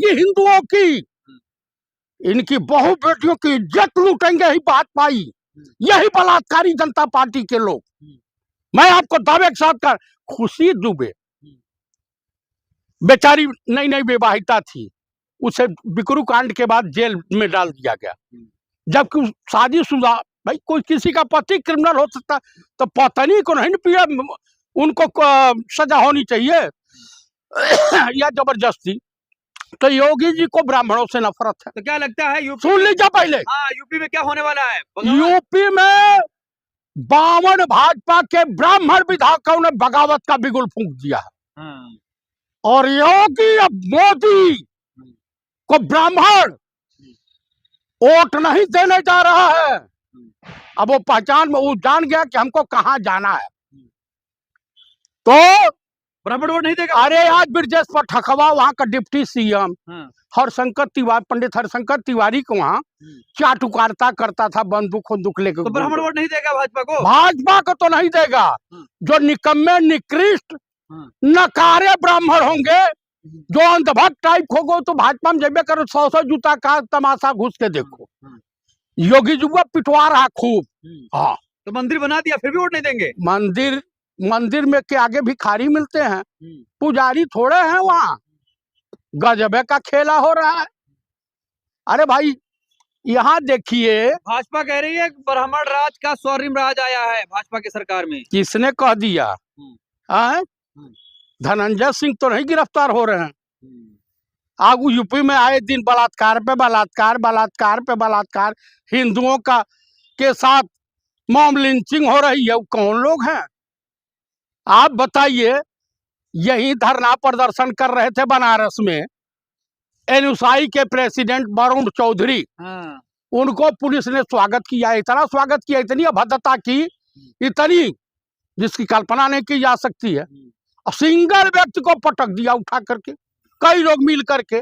होगी हिंदुओं की, इनकी बहु बेटियों की इज्जत लूटेंगे ही बात पाई, यही बलात्कारी जनता पार्टी के लोग। मैं आपको दावे के साथ कर, खुशी दुबे बेचारी नई नई विवाहिता थी, उसे बिकरू कांड के बाद जेल में डाल दिया गया, जबकि शादीशुदा, भाई कोई किसी का पति क्रिमिनल हो सकता तो पत्नी को नहीं पिया, उनको सजा होनी चाहिए या जबरदस्ती। तो योगी जी को ब्राह्मणों से नफरत है। तो क्या लगता है यूपी, सुन लीजिए पहले, हाँ यूपी में क्या होने वाला है? यूपी में 52 भाजपा के ब्राह्मण विधायकों ने बगावत का बिगुल फूंक दिया है, और योगी अब मोदी को ब्राह्मण वोट नहीं देने जा रहा है। अब वो पहचान में वो जान गया कि हमको कहां जाना है, तो ब्राह्मण वोट नहीं देगा। अरे आज ब्रजेश पर ठकवा, वहां का डिप्टी सीएम हरशंकर तिवारी, पंडित हरशंकर तिवारी को वहां चाटुकारिता करता था, बंदूक लेकर। तो ब्राह्मण वोट नहीं देगा भाजपा को? भाजपा को तो नहीं देगा, जो निकम्मे निकृष्ट नकारे ब्राह्मण होंगे, जो अंधभक्त टाइप होगो, तो भाजपा में जब करो 100 जूता का तमाशा घुस के देखो। योगी जी को पिटवा रहा खूब। हाँ, तो मंदिर बना दिया फिर भी वोट नहीं देंगे? मंदिर में के आगे भिखारी मिलते हैं, पुजारी थोड़े हैं वहाँ। गजबे का खेला हो रहा है। अरे भाई यहाँ देखिए, भाजपा कह रही है ब्राह्मण राज का स्वर्णिम राज आया है भाजपा की सरकार में। किसने कह दिया? धनंजय सिंह तो नहीं गिरफ्तार हो रहे हैं। आगू यूपी में आए दिन बलात्कार पे बलात्कार, बलात्कार पे बलात्कार, हिंदुओं का के साथ मॉब लिंचिंग हो रही है। वो कौन लोग हैं आप बताइए? यही धरना प्रदर्शन कर रहे थे बनारस में एनयूसाई के प्रेसिडेंट वरुण चौधरी, उनको पुलिस ने स्वागत किया, इतना स्वागत किया, इतनी अभद्रता की, इतनी जिसकी कल्पना नहीं की जा सकती है। सिंगल व्यक्ति को पटक दिया उठा करके, कई लोग मिल करके।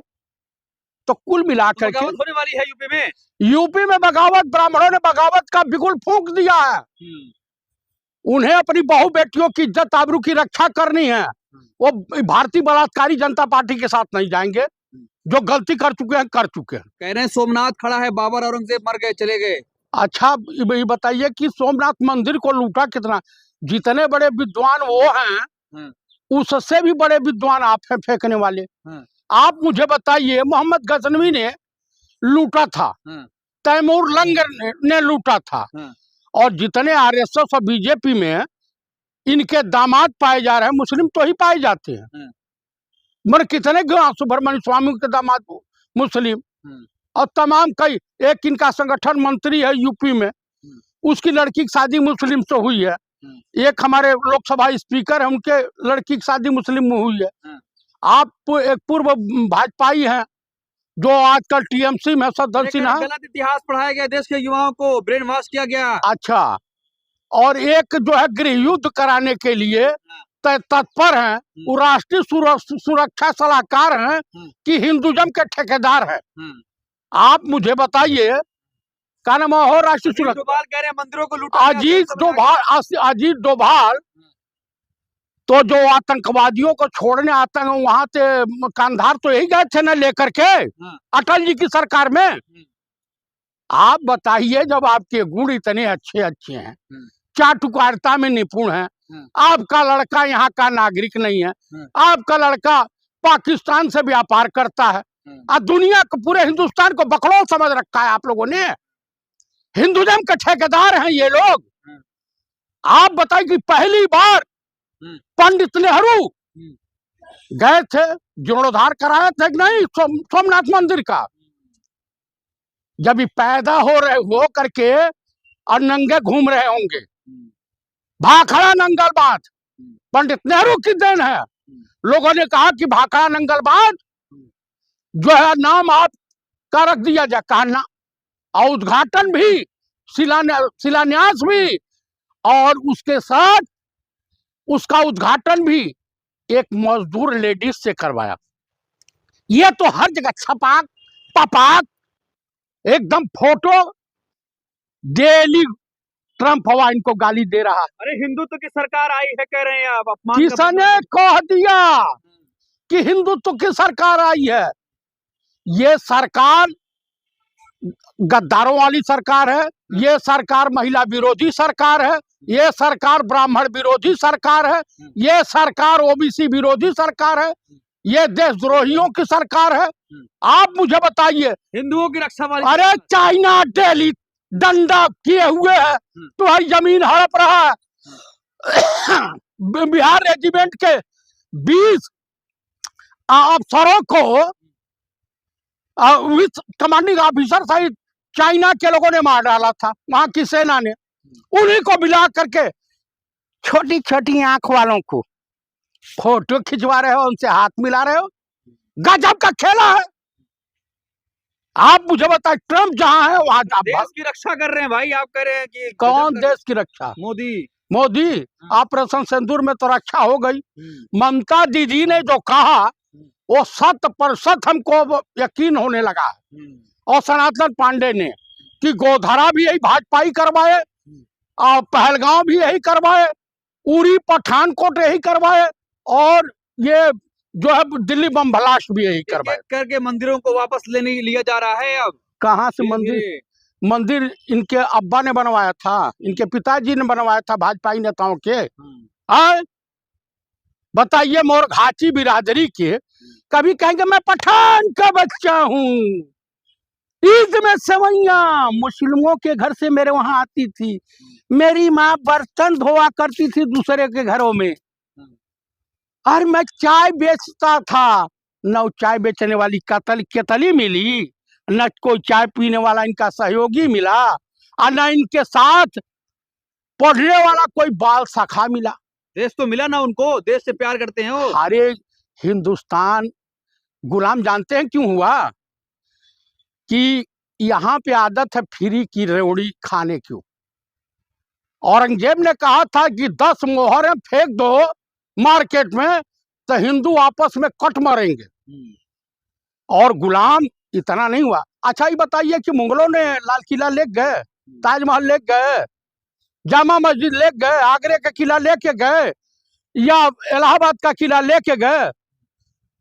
तो कुल मिला करके होने वाली है यूपी में। यूपी में बगावत, ब्राह्मणों ने बगावत का बिगुल फूंक दिया है। उन्हें अपनी बहु बेटियों की इज्जत आबरू की रक्षा करनी है। वो भारतीय बलात्कारी जनता पार्टी के साथ नहीं जाएंगे, जो गलती कर चुके हैं कर चुके हैं। कह रहे हैं सोमनाथ खड़ा है, बाबर औरंगजेब मर गए चले गए। अच्छा ये बताइए कि सोमनाथ मंदिर को लूटा कितना? जितने बड़े विद्वान वो हैं, उससे भी बड़े विद्वान आप हैं फेंकने वाले। आप मुझे बताइए, मोहम्मद गजनवी ने लूटा था, तैमूर लंगर ने लूटा था, और जितने आरएसएस और बीजेपी में इनके दामाद पाए जा रहे हैं, मुस्लिम तो ही पाए जाते हैं। मगर कितने सुब्रमण्य स्वामी के दामाद मुस्लिम, और तमाम कई, एक इनका संगठन मंत्री है यूपी में, उसकी लड़की की शादी मुस्लिम से हुई है। एक हमारे लोकसभा स्पीकर है, उनके लड़की की शादी मुस्लिम में हुई है। आप एक पूर्व भाजपाई हैं जो आजकल टीएमसी में सदन सिन्हा। गलत इतिहास पढ़ाया गया, देश के युवाओं को ब्रेन वॉश किया गया। अच्छा, और एक जो है गृह युद्ध कराने के लिए तत्पर हैं, वो राष्ट्रीय सुरक्षा सलाहकार हैं कि हिंदुज्म के ठेकेदार हैं। आप मुझे बताइए, क्या नाम हो राष्ट्रीय सुरक्षा? कह रहे हैं मंदिरों को लूटा। अजीत डोभाल तो जो आतंकवादियों को छोड़ने आते हैं, वहां से कंधार तो यही गए थे ना लेकर के, अटल जी की सरकार में। आप बताइए, जब आपके गुण इतने अच्छे अच्छे हैं, चाटुकारिता में निपुण है, आपका लड़का यहाँ का नागरिक नहीं है, आपका लड़का पाकिस्तान से व्यापार करता है, और दुनिया को, पूरे हिंदुस्तान को बकलोल समझ रखा है आप लोगों ने। हिंदुज्म के ठेकेदार हैं ये लोग। आप बताइए कि पहली बार पंडित नेहरू गए थे, जीर्णोद्धार कराया था कि नहीं सोमनाथ मंदिर का? जब ये पैदा हो करके और नंगे घूम रहे होंगे, भाखड़ा नंगल बांध पंडित नेहरू की देन है। लोगों ने कहा कि भाखड़ा नंगल बांध जो है नाम आप का रख दिया जाए, कहना, और उद्घाटन भी, शिलान्यास भी, और उसके साथ उसका उद्घाटन भी एक मजदूर लेडीज से करवाया। ये तो हर जगह छपाक पपाक एकदम फोटो, डेली ट्रंप हवा इनको गाली दे रहा है। अरे हिंदुत्व की सरकार आई है कह रहे हैं आप, अपमान। किसने कह दिया कि हिंदुत्व की सरकार आई है? ये सरकार गद्दारों वाली सरकार है, ये सरकार महिला विरोधी सरकार है, ये सरकार ब्राह्मण विरोधी सरकार है, ये सरकार ओबीसी विरोधी सरकार है, ये देशद्रोहियों की सरकार है। आप मुझे बताइए, हिंदुओं की रक्षा वाली अरे चाइना डेली डंडा किए हुए है, तुम्हारी जमीन हड़प रहा है। बिहार रेजिमेंट के 20 अफसरों को विथ कमांडिंग ऑफिसर सहित चाइना के लोगों ने मार डाला था, वहां की सेना ने। उन्हीं को मिला करके छोटी छोटी आंख वालों को फोटो खिंचवा रहे हो, उनसे हाथ मिला रहे हो। गजब का खेला है। आप मुझे बताए, ट्रम्प जहां है वहां देश की रक्षा कर रहे हैं भाई, आप कह रहे हैं कि कौन देश की रक्षा? मोदी ऑपरेशन सिंदूर में तो रक्षा हो गई। ममता दीदी ने जो कहा वो 100% हमको यकीन होने लगा है। और सनातन पांडे ने कि गोधरा भी यही भाजपा ही करवाए, और पहलगांव भी यही करवाए, उरी पठानकोट यही करवाए, और ये जो है दिल्ली बम ब्लास्ट भी यही करवाए। करके मंदिरों को वापस लिया जा रहा है। अब कहाँ से मंदिर इनके अब्बा ने बनवाया था, इनके पिताजी ने बनवाया था, भाजपाई नेताओं के। बताइए, मोरघाची बिरादरी के कभी कहेंगे मैं पठान का बच्चा हूँ, ईद में सेवैयां मुस्लिमों के घर से मेरे वहां आती थी, मेरी माँ बर्तन धोआ करती थी दूसरे के घरों में, और मैं चाय बेचता था। न चाय बेचने वाली केतली मिली, न कोई चाय पीने वाला इनका सहयोगी मिला, और न इनके साथ पढ़ने वाला कोई बाल सखा मिला। देश तो मिला ना उनको, देश से प्यार करते हैं वो। अरे हिंदुस्तान गुलाम जानते हैं क्यों हुआ? कि यहाँ पे आदत है फ्री की रेवड़ी खाने की। औरंगजेब ने कहा था कि 10 मोहरें फेंक दो मार्केट में तो हिंदू आपस में कट मरेंगे। और गुलाम इतना नहीं हुआ। अच्छा ये बताइए कि मुगलों ने लाल किला ले गए, ताजमहल ले गए, जामा मस्जिद ले गए, आगरे का किला लेके गए, या इलाहाबाद का किला लेके गए?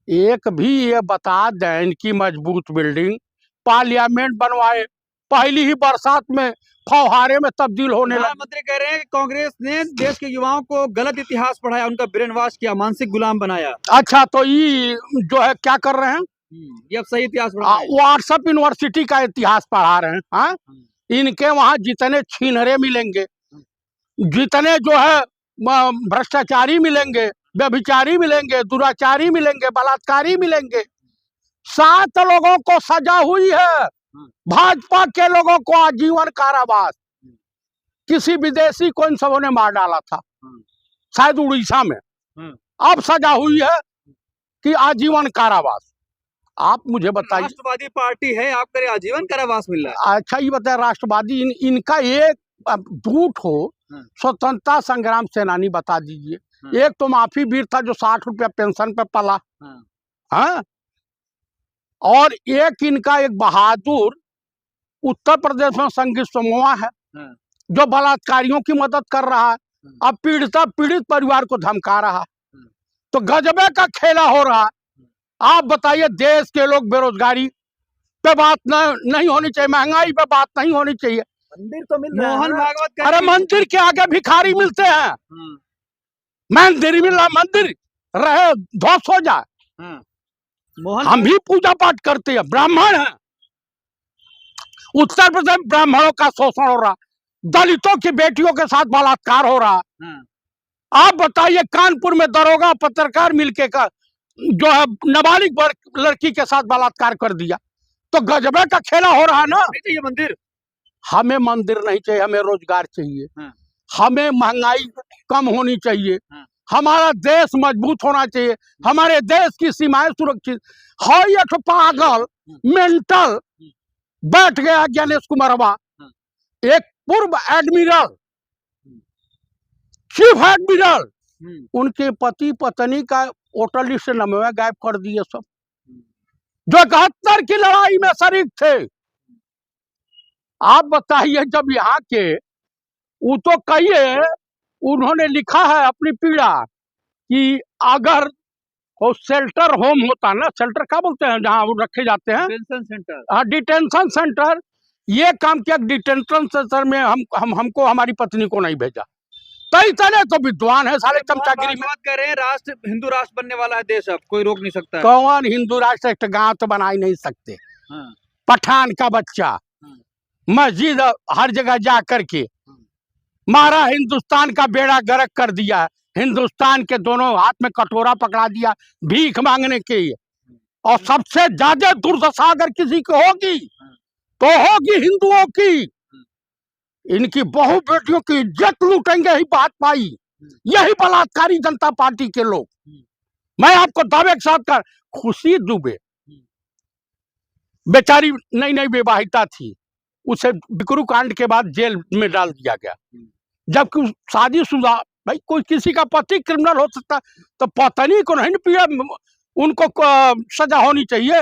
एक भी ये बता दें इनकी मजबूत बिल्डिंग, पार्लियामेंट बनवाए, पहली ही बरसात में फौहारे में तब्दील होने लगा। प्रधानमंत्री कह रहे हैं कि कांग्रेस ने देश के युवाओं को गलत इतिहास पढ़ाया, उनका ब्रेन वॉश किया, मानसिक गुलाम बनाया। अच्छा, तो ये जो है क्या कर रहे हैं? ये अब सही इतिहास पढ़ा रहे हैं। व्हाट्सएप यूनिवर्सिटी का इतिहास पढ़ा रहे हैं। हाँ, इनके वहां जितने छीनरे मिलेंगे, जितने जो है भ्रष्टाचारी मिलेंगे, व्यभिचारी मिलेंगे, दुराचारी मिलेंगे, बलात्कारी मिलेंगे, 7 लोगों को सजा हुई है। भाजपा के लोगों को आजीवन कारावास, किसी विदेशी को इन सबों ने मार डाला था, शायद उड़ीसा में। अब सजा हुई है कि आजीवन कारावास। आप मुझे बताइए, राष्ट्रवादी पार्टी है, आप करे आजीवन कारावास मिल रहा है। अच्छा ये बताए, राष्ट्रवादी इनका एक झूठ हो, स्वतंत्रता संग्राम सेनानी बता दीजिए। एक तो माफी वीर था जो 60 रुपया पेंशन पे पला। हाँ, और एक इनका एक बहादुर उत्तर प्रदेश में संगीत समूह है जो बलात्कारियों की मदद कर रहा है, अब पीड़ित परिवार को धमका रहा। तो गजबे का खेला हो रहा। आप बताइए, देश के लोग बेरोजगारी पे बात नहीं होनी चाहिए, महंगाई पे बात नहीं होनी चाहिए। मंदिर तो मिल रहा है। मोहन भागवत, अरे मंदिर के आगे भिखारी मिलते हैं। मंदिर मिला, मंदिर रहे ध्वस्त हो जाए। हम भी पूजा पाठ करते हैं, ब्राह्मण हैं। उत्तर प्रदेश ब्राह्मणों का शोषण हो रहा, दलितों की बेटियों के साथ बलात्कार हो रहा। आप बताइए, कानपुर में दरोगा पत्रकार मिलके का जो है नाबालिग लड़की के साथ बलात्कार कर दिया। तो गजबे का खेला हो रहा है ना। नहीं चाहिए मंदिर, हमें मंदिर नहीं चाहिए, हमें रोजगार चाहिए। हमें महंगाई कम होनी चाहिए, हमारा देश मजबूत होना चाहिए, हमारे देश की सीमाएं सुरक्षित। है ये तो पागल मेंटल बैठ गया ज्ञानेश कुमारवा, एक पूर्व एडमिरल, चीफ एडमिरल, उनके पति पत्नी का वोटर लिस्ट से नाम गायब कर दिए सब, जो 71 की लड़ाई में शरीक थे। आप बताइए, जब यहाँ के वो तो कहिए, उन्होंने लिखा है अपनी पीड़ा कि अगर वो शेल्टर होम होता ना, शेल्टर क्या बोलते हैं जहाँ वो रखे जाते हैं, डिटेंशन सेंटर। हाँ डिटेंशन सेंटर, ये काम किया। डिटेंशन सेंटर में हमको हमारी पत्नी को नहीं भेजा। कई तरह तो विद्वान है साले चमचागिरी में। बात कर रहे हैं राष्ट्र, हिंदू राष्ट्र बनने वाला है देश, अब कोई रोक नहीं सकता है। कौन हिंदू राष्ट्र, एक गांव तो बना ही नहीं सकते। हाँ, पठान का बच्चा मस्जिद हर जगह जा करके मारा, हिंदुस्तान का बेड़ा गर्क कर दिया। हिंदुस्तान के दोनों हाथ में कटोरा पकड़ा दिया भीख मांगने के लिए। और सबसे ज्यादा दुर्दशा अगर किसी की होगी तो होगी हिंदुओं की। इनकी बहु बेटियों की इज्जत लूटेंगे ही बात पाई, यही बलात्कारी जनता पार्टी के लोग। मैं आपको दावे के साथ कर, खुशी दुबे बेचारी नई नई विवाहिता थी, उसे बिकरू कांड के बाद जेल में डाल दिया गया। जबकि शादीशुदा, भाई कोई किसी का पति क्रिमिनल हो सकता, तो पत्नी को नहीं पिया, उनको सजा होनी चाहिए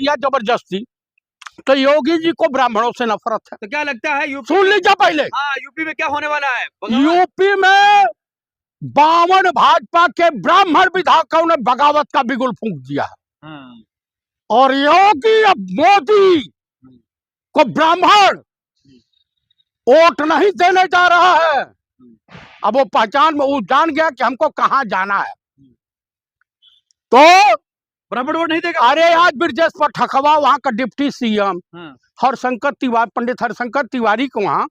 या जबरदस्ती। तो योगी जी को ब्राह्मणों से नफरत है। तो क्या लगता है यूपी, सुन लीजिए पहले, हाँ यूपी में क्या होने वाला है? यूपी में 52 भाजपा के ब्राह्मण विधायकों ने बगावत का बिगुल फूंक दिया है। हाँ। और योगी अब मोदी को ब्राह्मण वोट नहीं देने जा रहा है। अब वो पहचान में, वो जान गया कि हमको कहाँ जाना है, तो ब्राह्मण वोट नहीं देगा। अरे आज ब्रजेश पठकवा वहाँ का डिप्टी सीएम हरशंकर तिवारी, पंडित हरशंकर तिवारी को वहाँ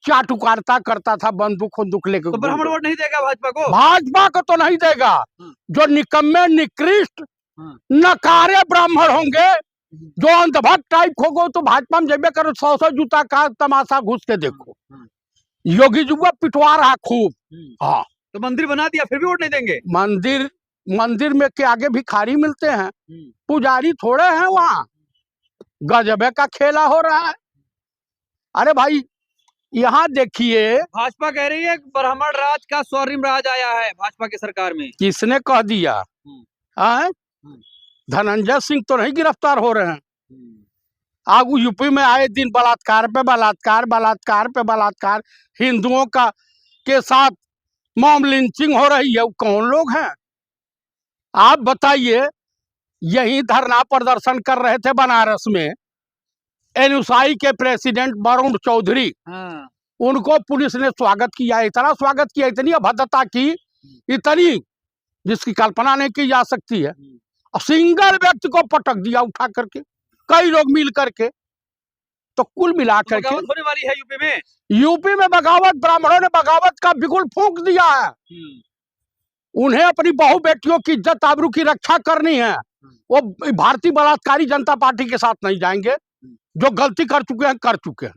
चाटुकारिता करता था बंदूक बंदूक लेकर। तो ब्राह्मण वोट नहीं देगा भाजपा को? भाजपा को तो नहीं देगा। जो निकम्मे निकृष्ट नकारे ब्राह्मण होंगे, जो अंधभक्त टाइप होगो, तो भाजपा में जब करो 100 जूता का तमाशा घुस के देखो। योगी जी को पिटवा रहा खूब। हाँ, तो मंदिर बना दिया फिर भी वोट नहीं देंगे? मंदिर में के आगे भिखारी मिलते हैं, पुजारी थोड़े हैं वहाँ। गजबे का खेला हो रहा है। अरे भाई यहाँ देखिए, भाजपा कह रही है ब्राह्मण राज का स्वर्णिम राज आया है भाजपा की सरकार में। किसने कह दिया? धनंजय सिंह तो नहीं गिरफ्तार हो रहे हैं। आज यूपी में आए दिन बलात्कार पे बलात्कार, बलात्कार पे बलात्कार, हिंदुओं का के साथ मॉब लिंचिंग हो रही है। वो कौन लोग हैं आप बताइए? यही धरना प्रदर्शन कर रहे थे बनारस में एनयूसाई के प्रेसिडेंट वरुण चौधरी। उनको पुलिस ने स्वागत किया, इतना स्वागत किया, इतनी अभद्रता की, इतनी जिसकी कल्पना नहीं की जा सकती है। सिंगल व्यक्ति को पटक दिया उठा करके, कई लोग मिल करके। तो कुल मिलाकर के होने वाली है यूपी में। यूपी में बगावत, ब्राह्मणों ने बगावत का बिगुल फूंक दिया है। उन्हें अपनी बहु बेटियों की इज्जत आबरू की रक्षा करनी है। वो भारतीय बलात्कारी जनता पार्टी के साथ नहीं जाएंगे। जो गलती कर चुके हैं कर चुके हैं।